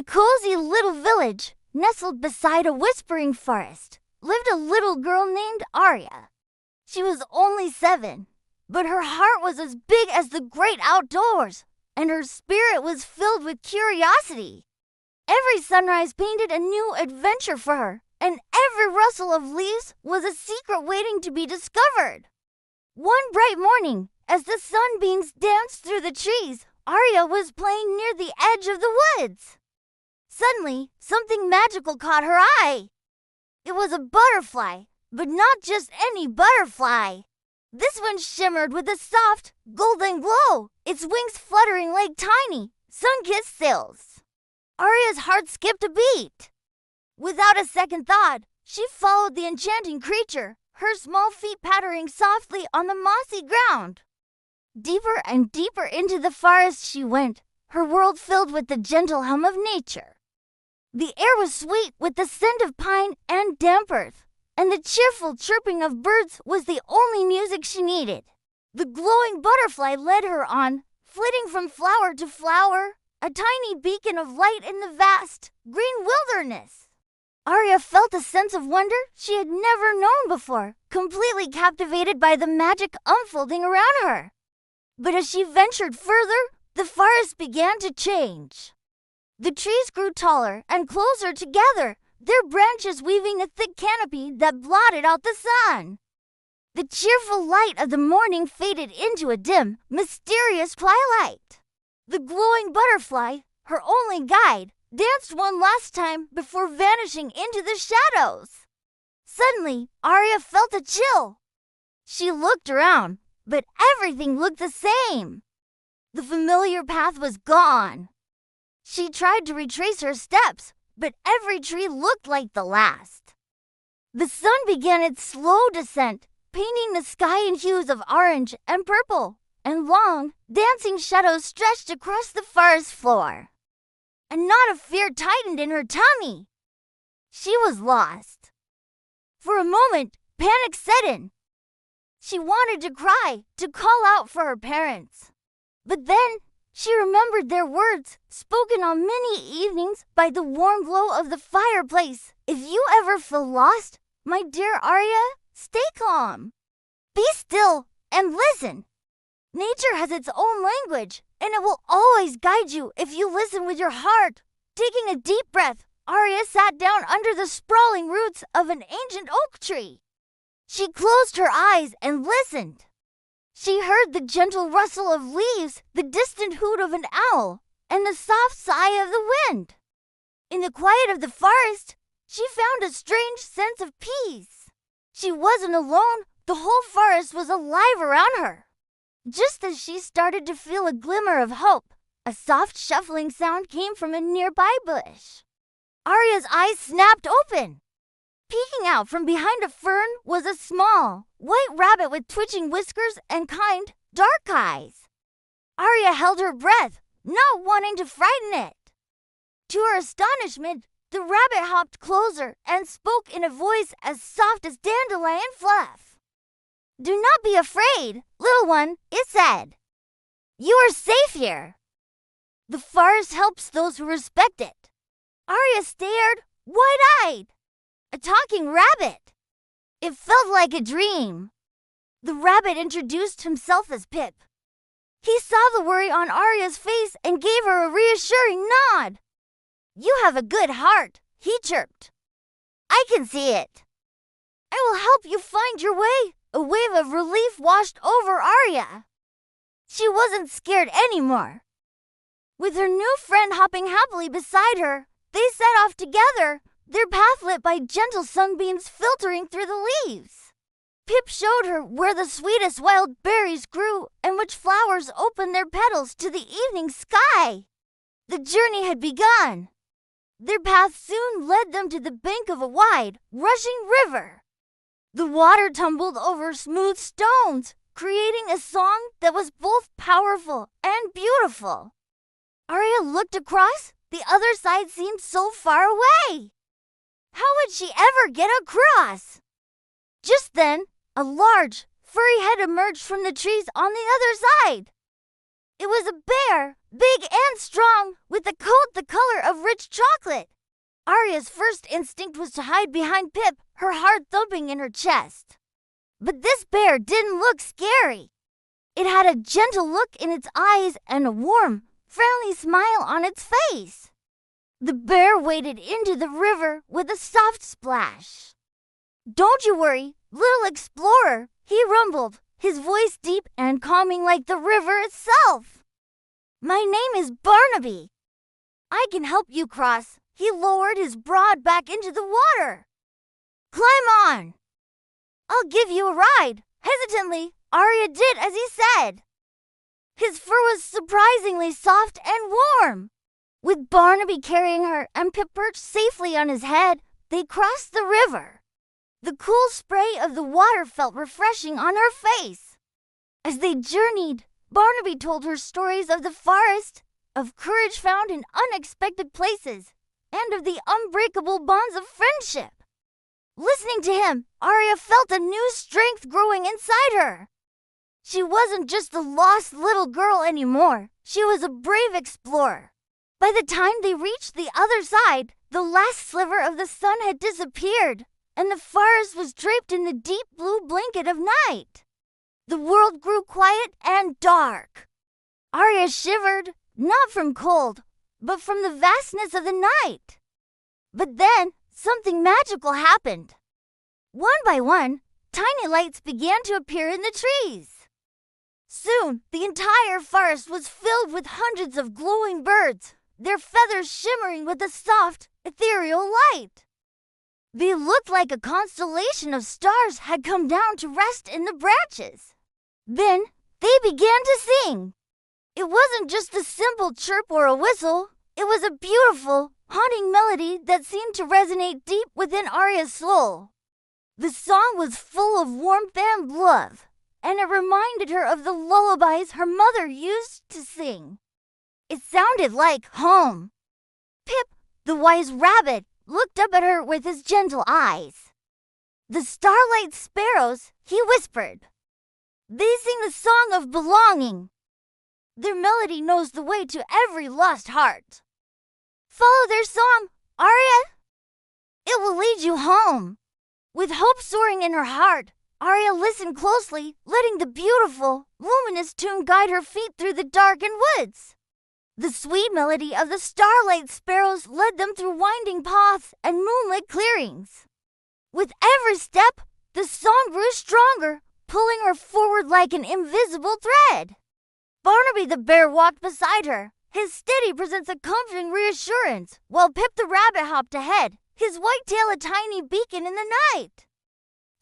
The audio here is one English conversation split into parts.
a cozy little village, nestled beside a whispering forest, lived a little girl named Aria. She was only 7, but her heart was as big as the great outdoors, and her spirit was filled with curiosity. Every sunrise painted a new adventure for her, and every rustle of leaves was a secret waiting to be discovered. One bright morning, as the sunbeams danced through the trees, Aria was playing near the edge of the woods. Suddenly, something magical caught her eye. It was a butterfly, but not just any butterfly. This one shimmered with a soft, golden glow, its wings fluttering like tiny, sun-kissed sails. Aria's heart skipped a beat. Without a second thought, she followed the enchanting creature, her small feet pattering softly on the mossy ground. Deeper and deeper into the forest she went, her world filled with the gentle hum of nature. The air was sweet with the scent of pine and damp earth, and the cheerful chirping of birds was the only music she needed. The glowing butterfly led her on, flitting from flower to flower, a tiny beacon of light in the vast, green wilderness. Aria felt a sense of wonder she had never known before, completely captivated by the magic unfolding around her. But as she ventured further, the forest began to change. The trees grew taller and closer together, their branches weaving a thick canopy that blotted out the sun. The cheerful light of the morning faded into a dim, mysterious twilight. The glowing butterfly, her only guide, danced one last time before vanishing into the shadows. Suddenly, Aria felt a chill. She looked around, but everything looked the same. The familiar path was gone. She tried to retrace her steps, but every tree looked like the last. The sun began its slow descent, painting the sky in hues of orange and purple, and long, dancing shadows stretched across the forest floor. A knot of fear tightened in her tummy. She was lost. For a moment, panic set in. She wanted to cry, to call out for her parents. But then, she remembered their words, spoken on many evenings by the warm glow of the fireplace. If you ever feel lost, my dear Aria, stay calm. Be still and listen. Nature has its own language, and it will always guide you if you listen with your heart. Taking a deep breath, Aria sat down under the sprawling roots of an ancient oak tree. She closed her eyes and listened. She heard the gentle rustle of leaves, the distant hoot of an owl, and the soft sigh of the wind. In the quiet of the forest, she found a strange sense of peace. She wasn't alone. The whole forest was alive around her. Just as she started to feel a glimmer of hope, a soft shuffling sound came from a nearby bush. Aria's eyes snapped open. Peeking out from behind a fern was a small, white rabbit with twitching whiskers and kind, dark eyes. Aria held her breath, not wanting to frighten it. To her astonishment, the rabbit hopped closer and spoke in a voice as soft as dandelion fluff. "Do not be afraid, little one," it said. "You are safe here. The forest helps those who respect it." Aria stared, wide-eyed. A talking rabbit. It felt like a dream. The rabbit introduced himself as Pip. He saw the worry on Aria's face and gave her a reassuring nod. "You have a good heart," he chirped. "I can see it. I will help you find your way." A wave of relief washed over Aria. She wasn't scared anymore. With her new friend hopping happily beside her, they set off together, their path lit by gentle sunbeams filtering through the leaves. Pip showed her where the sweetest wild berries grew and which flowers opened their petals to the evening sky. The journey had begun. Their path soon led them to the bank of a wide, rushing river. The water tumbled over smooth stones, creating a song that was both powerful and beautiful. Aria looked across. The other side seemed so far away. How would she ever get across? Just then, a large, furry head emerged from the trees on the other side. It was a bear, big and strong, with a coat the color of rich chocolate. Aria's first instinct was to hide behind Pip, her heart thumping in her chest. But this bear didn't look scary. It had a gentle look in its eyes and a warm, friendly smile on its face. The bear waded into the river with a soft splash. "Don't you worry, little explorer," he rumbled, his voice deep and calming like the river itself. "My name is Barnaby. I can help you cross." He lowered his broad back into the water. "Climb on. I'll give you a ride." Hesitantly, Aria did as he said. His fur was surprisingly soft and warm. With Barnaby carrying her and Pip perched safely on his head, they crossed the river. The cool spray of the water felt refreshing on her face. As they journeyed, Barnaby told her stories of the forest, of courage found in unexpected places, and of the unbreakable bonds of friendship. Listening to him, Aria felt a new strength growing inside her. She wasn't just a lost little girl anymore. She was a brave explorer. By the time they reached the other side, the last sliver of the sun had disappeared, and the forest was draped in the deep blue blanket of night. The world grew quiet and dark. Aria shivered, not from cold, but from the vastness of the night. But then, something magical happened. One by one, tiny lights began to appear in the trees. Soon, the entire forest was filled with hundreds of glowing birds, their feathers shimmering with a soft, ethereal light. They looked like a constellation of stars had come down to rest in the branches. Then, they began to sing. It wasn't just a simple chirp or a whistle. It was a beautiful, haunting melody that seemed to resonate deep within Aria's soul. The song was full of warmth and love, and it reminded her of the lullabies her mother used to sing. It sounded like home. Pip, the wise rabbit, looked up at her with his gentle eyes. "The starlight sparrows," he whispered. "They sing the song of belonging. Their melody knows the way to every lost heart. Follow their song, Aria. It will lead you home." With hope soaring in her heart, Aria listened closely, letting the beautiful, luminous tune guide her feet through the darkened woods. The sweet melody of the starlight sparrows led them through winding paths and moonlit clearings. With every step, the song grew stronger, pulling her forward like an invisible thread. Barnaby the bear walked beside her, his steady presence a comforting reassurance, while Pip the rabbit hopped ahead, his white tail a tiny beacon in the night.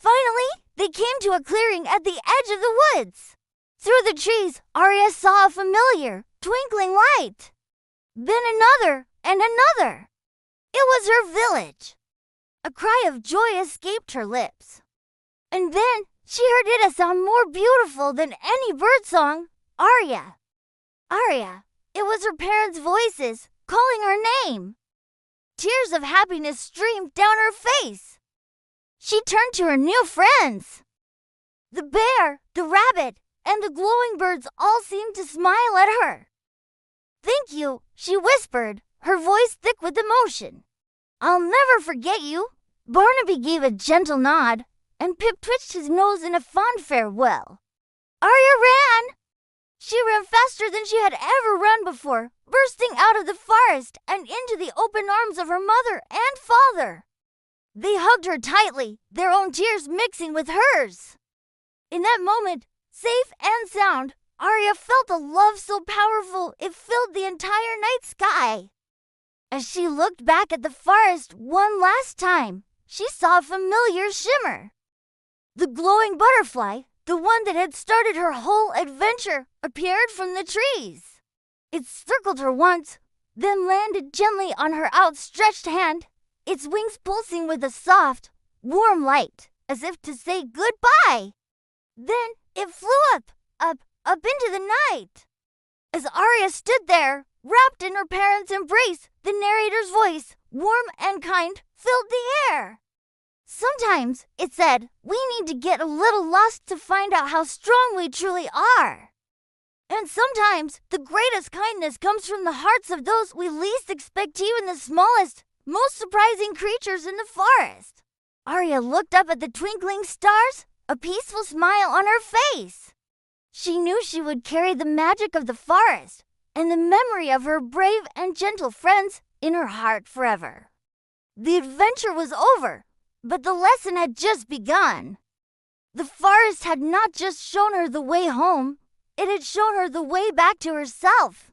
Finally, they came to a clearing at the edge of the woods. Through the trees, Aria saw a familiar, twinkling light. Then another and another. It was her village. A cry of joy escaped her lips. And then she heard it a sound more beautiful than any bird song. Aria. Aria. It was her parents' voices calling her name. Tears of happiness streamed down her face. She turned to her new friends. The bear, the rabbit, and the glowing birds all seemed to smile at her. "Thank you," she whispered, her voice thick with emotion. "I'll never forget you." Barnaby gave a gentle nod, and Pip twitched his nose in a fond farewell. Aria ran. She ran faster than she had ever run before, bursting out of the forest and into the open arms of her mother and father. They hugged her tightly, their own tears mixing with hers. In that moment, safe and sound, Aria felt a love so powerful it filled the entire night sky. As she looked back at the forest one last time, she saw a familiar shimmer. The glowing butterfly, the one that had started her whole adventure, appeared from the trees. It circled her once, then landed gently on her outstretched hand, its wings pulsing with a soft, warm light, as if to say goodbye. Then it flew up into the night. As Aria stood there, wrapped in her parents' embrace, the narrator's voice, warm and kind, filled the air. "Sometimes," it said, "we need to get a little lost to find out how strong we truly are." And sometimes the greatest kindness comes from the hearts of those we least expect, even the smallest, most surprising creatures in the forest. Aria looked up at the twinkling stars, a peaceful smile on her face. She knew she would carry the magic of the forest and the memory of her brave and gentle friends in her heart forever. The adventure was over, but the lesson had just begun. The forest had not just shown her the way home, it had shown her the way back to herself.